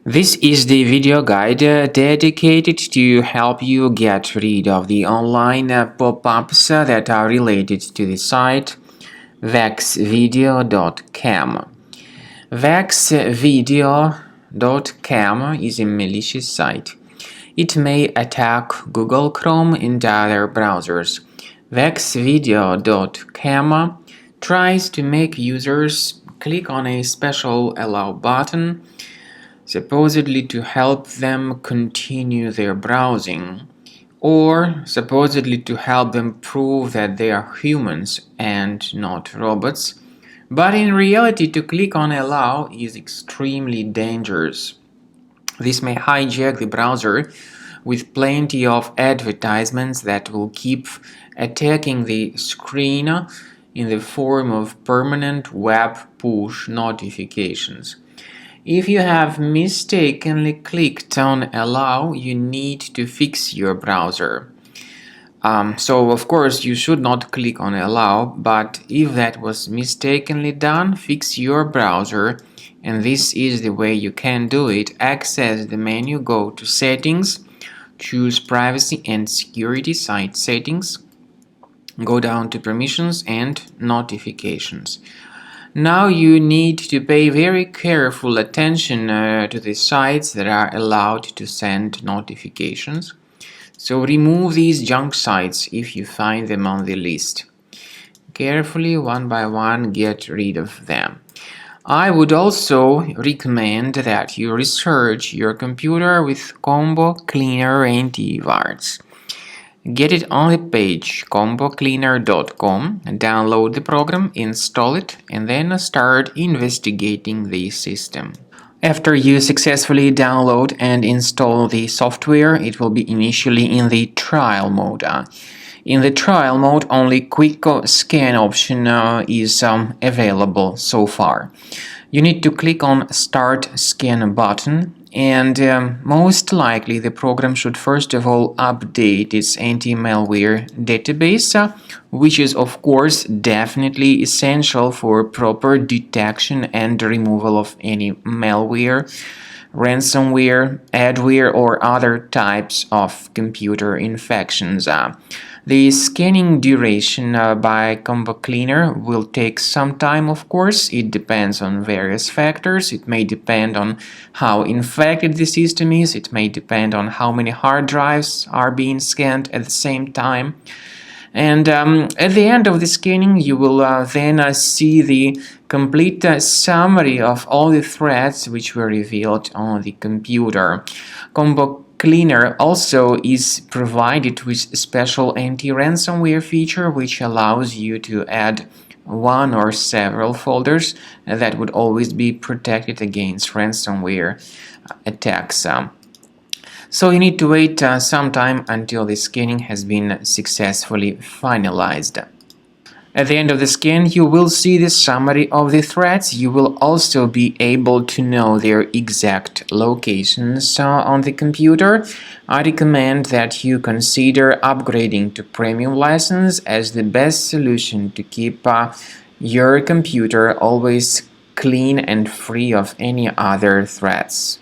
This is the video guide dedicated to help you get rid of the online pop-ups that are related to the site Vexvideo.cam. Vexvideo.cam is a malicious site. It may attack Google Chrome and other browsers. Vexvideo.cam tries to make users click on a special allow button, supposedly to help them continue their browsing, or supposedly to help them prove that they are humans and not robots. But in reality, to click on allow is extremely dangerous. This may hijack the browser with plenty of advertisements that will keep attacking the screen in the form of permanent web push notifications. If you have mistakenly clicked on allow, you need to fix your browser. So of course you should not click on allow, but if that was mistakenly done, fix your browser, and this is the way you can do it. Access the menu, go to settings, choose privacy and security, site settings, go down to permissions and notifications. Now you need to pay very careful attention to the sites that are allowed to send notifications. So remove these junk sites if you find them on the list. Carefully, one by one, get rid of them. I would also recommend that you research your computer with Combo Cleaner Antivirus. Get it on the page combocleaner.com, download the program, install it, and then start investigating the system. After you successfully download and install the software, it will be initially in the trial mode. In the trial mode, only quick scan option is available so far. You need to click on Start Scan button, and most likely the program should first of all update its anti-malware database, which is of course definitely essential for proper detection and removal of any malware, ransomware, adware, or other types of computer infections. The scanning duration by Combo Cleaner will take some time, of course. It depends on various factors. It may depend on how infected the system is. It may depend on how many hard drives are being scanned at the same time. And at the end of the scanning, you will then see the complete summary of all the threats which were revealed on the computer. Combo Cleaner also is provided with a special anti-ransomware feature which allows you to add one or several folders that would always be protected against ransomware attacks. So you need to wait some time until the scanning has been successfully finalized. At the end of the scan, you will see the summary of the threats. You will also be able to know their exact locations on the computer. I recommend that you consider upgrading to premium license as the best solution to keep your computer always clean and free of any other threats.